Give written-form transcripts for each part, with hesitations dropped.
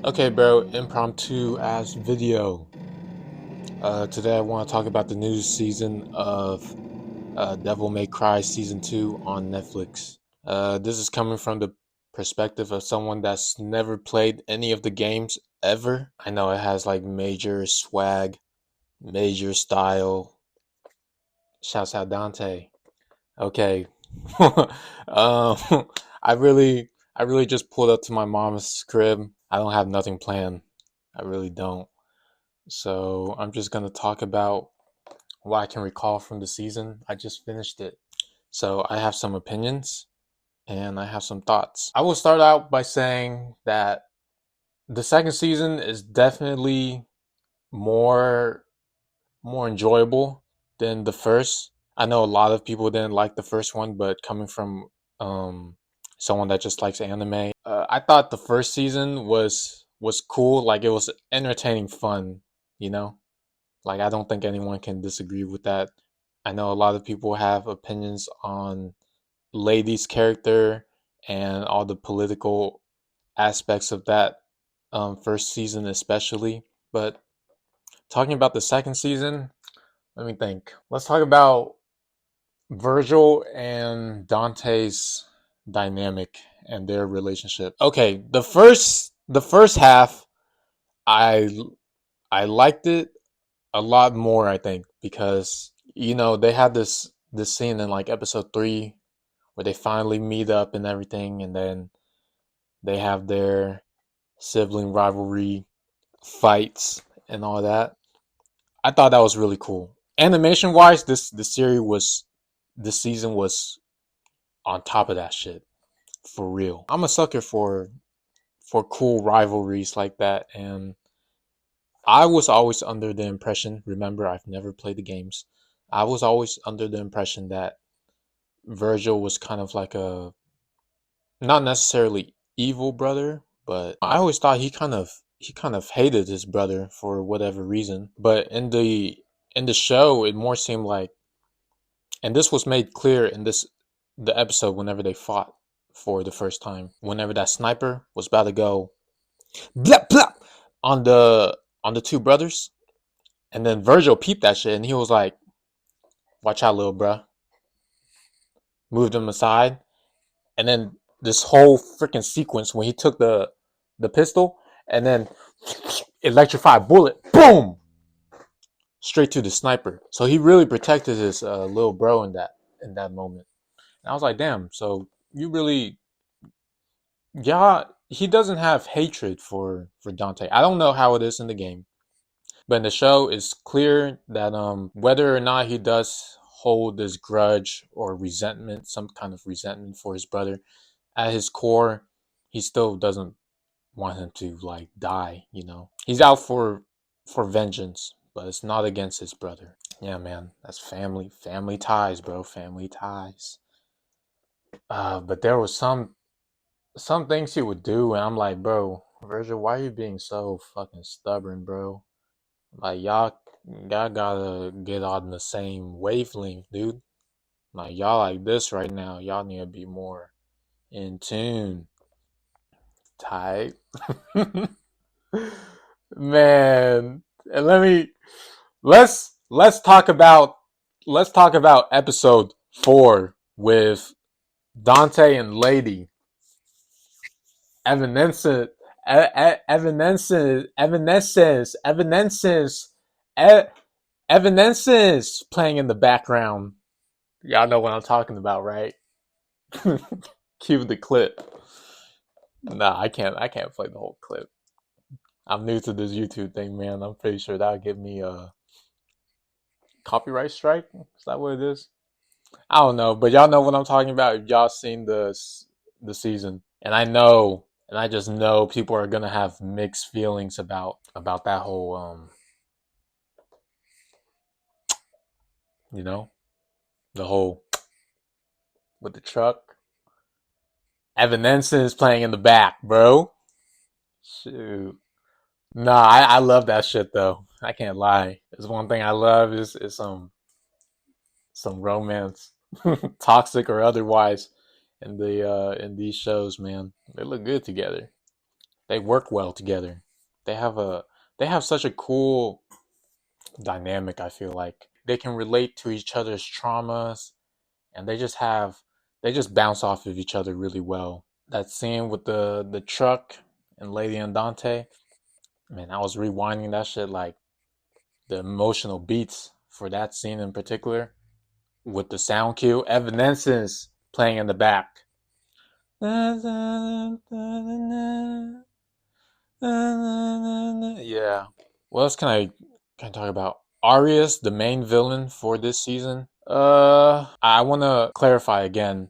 Okay, bro, impromptu ass video. Today I want to talk about the new season of Devil May Cry Season 2 on Netflix. This is coming from the perspective of someone that's never played any of the games ever. I know it has like major swag, major style. Shouts out Dante. Okay. um, I really, I really just pulled up to my mom's crib. I don't have nothing planned. I really don't. So I'm just gonna talk about what I can recall from the season. I just finished it. So I have some opinions and I have some thoughts. I will start out by saying that the second season is definitely more more enjoyable than the first. I know a lot of people didn't like the first one, but coming from um someone that just likes anime, I thought the first season was cool. Like it was entertaining fun, you know? Like, I don't think anyone can disagree with that. I know a lot of people have opinions on Lady's character and all the political aspects of that first season, especially. But talking about the second season, let me think. Let's talk about Virgil and Dante's dynamic and their relationship. Okay, the first half, I I liked it a lot more, I think, because they had this scene in like episode 3 where they finally meet up and everything, and then they have their sibling rivalry fights and all that. I thought that was really cool. Animation wise, this season was on top of that shit, for real. I'm a sucker for cool rivalries like that, and I was always under the impression, remember, I've never played the games. I was always under the impression that Virgil was kind of like a not necessarily evil brother, but I always thought he kind of hated his brother for whatever reason. But in the show, it more seemed like, and this was made clear in the episode whenever they fought for the first time. Whenever that sniper was about to go blap blap on the two brothers, and then Virgil peeped that shit, and he was like, "Watch out, little bruh." Moved him aside, and then this whole freaking sequence when he took the pistol and then electrified bullet, boom, straight to the sniper. So he really protected his little bro in that moment. And I was like, damn. So you really, yeah, he doesn't have hatred for Dante. I don't know how it is in the game, but in the show, it's clear that whether or not he does hold this grudge or resentment, some kind of resentment for his brother, at his core, he still doesn't want him to like die. He's out for vengeance, but it's not against his brother. Yeah, man, that's family ties, bro, family ties. But there was some things he would do, and I'm like, bro, Virgil, why are you being so fucking stubborn, bro? Like y'all gotta get on the same wavelength, dude. Like y'all like this right now. Y'all need to be more in tune. Type. Man, and let's talk about episode 4 with Dante and Lady. Evanescence, Evanescence, Evanescence, Evanescence, Evanescence playing in the background. Y'all know what I'm talking about, right? Cue the clip. Nah, I can't play the whole clip. I'm new to this YouTube thing, man. I'm pretty sure that'll give me a copyright strike. Is that what it is? I don't know, but y'all know what I'm talking about if y'all seen the season. And I know, and I just know people are gonna have mixed feelings about that whole you know, the whole with the truck. Evanescence is playing in the back, bro. Shoot. Nah, I love that shit though. I can't lie. It's one thing I love is some romance, toxic or otherwise, in these shows, man. They look good together. They work well together. They have a they have such a cool dynamic, I feel like. They can relate to each other's traumas and they just bounce off of each other really well. That scene with the truck and Lady Andante, man, I was rewinding that shit like the emotional beats for that scene in particular with the sound cue, Evanescence playing in the back. Yeah. What else can I talk about? Arius, the main villain for this season. I want to clarify again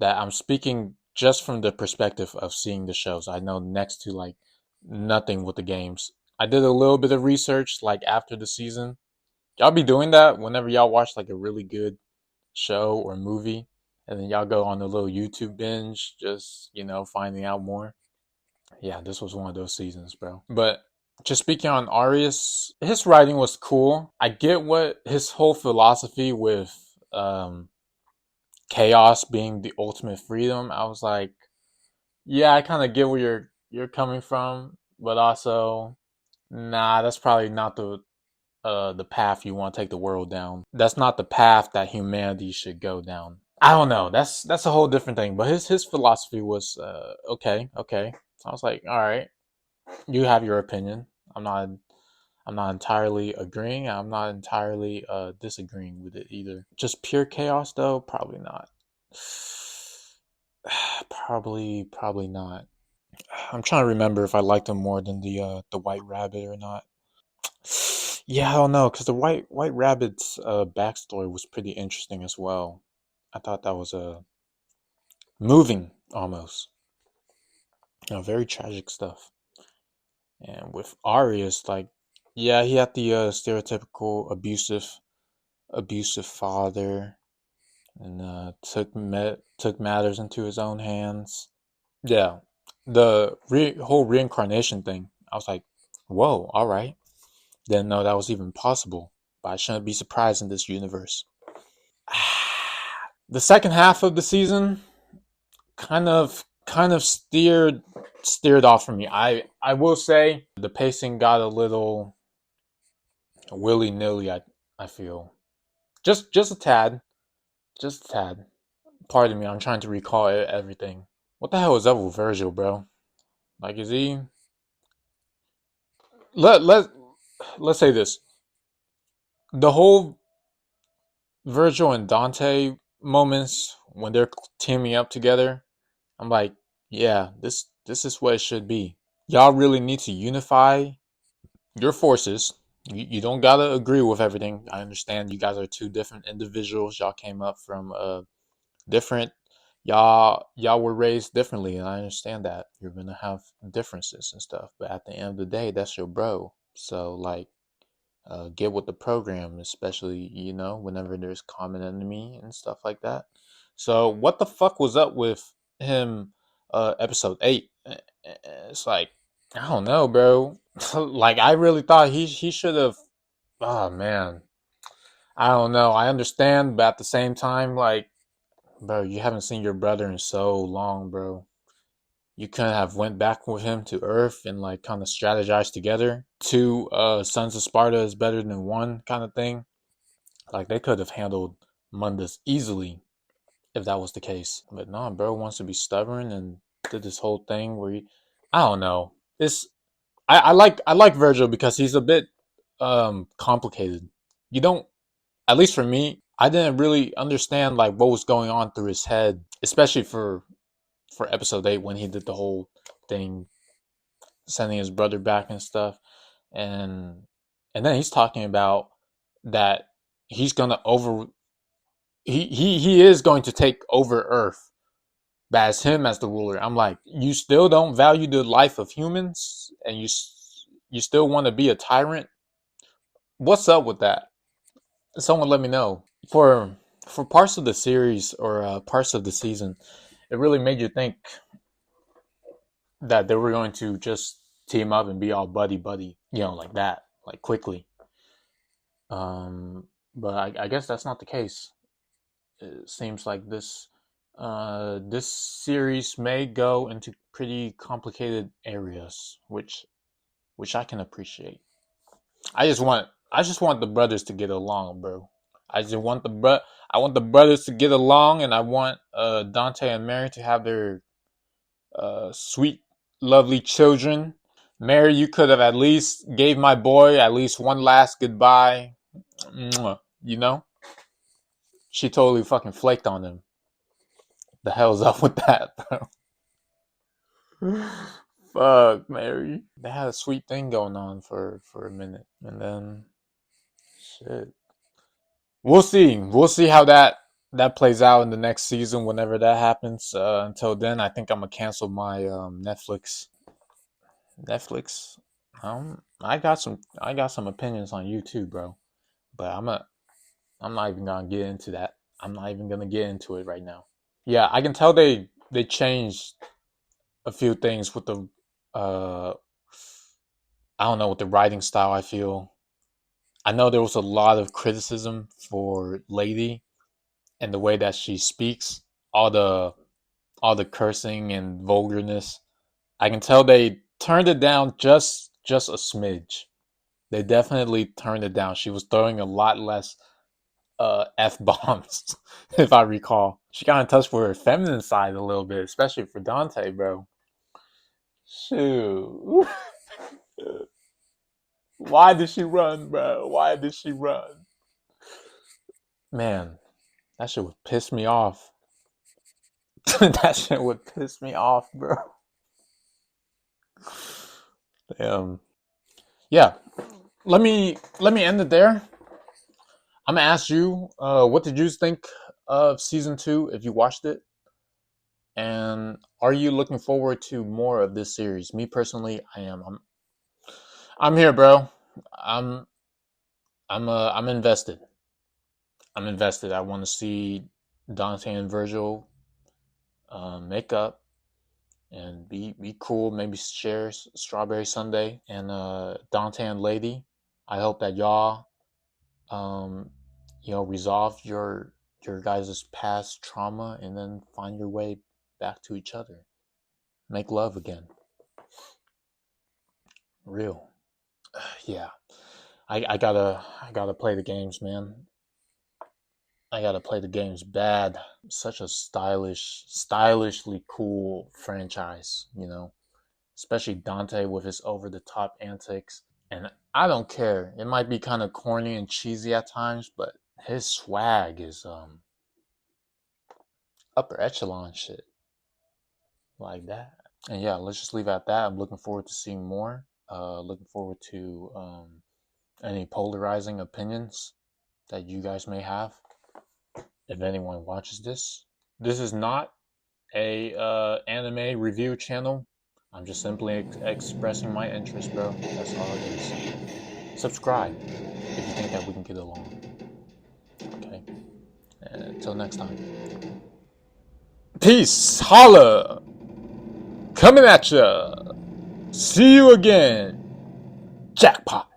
that I'm speaking just from the perspective of seeing the shows. I know next to like nothing with the games. I did a little bit of research like after the season. Y'all be doing that whenever y'all watch like a really good show or movie, and then y'all go on a little YouTube binge, just finding out more. Yeah, this was one of those seasons, bro. But just speaking on Arius, his writing was cool. I get what his whole philosophy with chaos being the ultimate freedom. I was like, yeah, I kind of get where you're coming from, but also, nah, that's probably not the path you want to take the world down. That's not the path that humanity should go down. I don't know. That's a whole different thing. But his philosophy was okay, okay. I was like, all right, you have your opinion. I'm not I'm not entirely agreeing. I'm not entirely disagreeing with it either. Just pure chaos though, probably not. Probably not. I'm trying to remember if I liked him more than the White Rabbit or not. Yeah, I don't know, because the White Rabbit's backstory was pretty interesting as well. I thought that was moving almost, very tragic stuff. And with Arius, like, yeah, he had the stereotypical abusive father, and took matters into his own hands. Yeah, the whole reincarnation thing. I was like, whoa, all right. Didn't know that was even possible, but I shouldn't be surprised in this universe. The second half of the season kind of steered off from me. I will say the pacing got a little willy nilly. I feel just a tad, just a tad. Pardon me, I'm trying to recall everything. What the hell is up with Virgil, bro? Like, is he? Let let's say this: the whole Virgil and Dante moments when they're teaming up together. I'm like, yeah, this is what it should be. Y'all really need to unify your forces. You don't gotta agree with everything. I understand you guys are two different individuals. Y'all came up from different. Y'all were raised differently, and I understand that you're gonna have differences and stuff. But at the end of the day, that's your bro. So like, get with the program, especially whenever there's common enemy and stuff like that. So what the fuck was up with him? Episode 8. It's like, I don't know, bro. Like, I really thought he should have. Oh man, I don't know. I understand, but at the same time, like, bro, you haven't seen your brother in so long, bro. You couldn't have went back with him to Earth and like kind of strategize together. Two Sons of Sparta is better than one kind of thing. Like, they could have handled Mundus easily if that was the case. But no, bro wants to be stubborn and did this whole thing where I don't know. It's I like Virgil because he's a bit complicated. You don't, at least for me, I didn't really understand like what was going on through his head, especially for episode 8 when he did the whole thing sending his brother back and stuff. And then he's talking about that he's going to over he is going to take over Earth, but as him as the ruler. I'm like, you still don't value the life of humans, and you still want to be a tyrant. What's up with that? Someone let me know. For parts of the series or parts of the season, it really made you think that they were going to just team up and be all buddy buddy, like that, like quickly. But I guess that's not the case. It seems like This series may go into pretty complicated areas, which I can appreciate. I just want the brothers to get along, bro. I just want I want the brothers to get along, and I want Dante and Mary to have their sweet, lovely children. Mary, you could have at least gave my boy at least one last goodbye. Mwah. You know, she totally fucking flaked on him. The hell's up with that, bro? Fuck, Mary. They had a sweet thing going on for a minute, and then shit. We'll see. We'll see how that plays out in the next season whenever that happens. Until then, I think I'm gonna cancel my Netflix. Netflix. I got some opinions on you too, bro. But I'm not even gonna get into that. I'm not even gonna get into it right now. Yeah, I can tell they changed a few things with the uh I don't know, with the writing style. I know there was a lot of criticism for Lady and the way that she speaks, all the all the cursing and vulgarness. I can tell they turned it down just a smidge. They definitely turned it down. She was throwing a lot less f bombs, if I recall. She got in touch with her feminine side a little bit, especially for Dante, bro. Shoot, why did she run, bro? Why did she run? Man, that shit would piss me off. That shit would piss me off, bro. Yeah. Let me end it there. I'm gonna ask you, what did you think of season 2 if you watched it, and are you looking forward to more of this series? Me personally, I am. I'm here, bro. I'm I'm invested. I'm invested. I want to see Dante and Virgil make up and be cool. Maybe share Strawberry Sunday and Dante and Lady. I hope that y'all um, resolve your guys' past trauma and then find your way back to each other. Make love again. Real. Yeah. I gotta play the games, man. I gotta play the games bad. Such a stylishly cool franchise, especially Dante with his over the top antics. And I don't care. It might be kind of corny and cheesy at times, but his swag is upper echelon shit like that. And yeah, let's just leave it at that. I'm looking forward to seeing more. Looking forward to any polarizing opinions that you guys may have. If anyone watches this, this is not a anime review channel. I'm just simply expressing my interest, bro. That's all it is. Subscribe if you think that we can get along. Okay. And until next time. Peace. Holla. Coming at ya. See you again. Jackpot.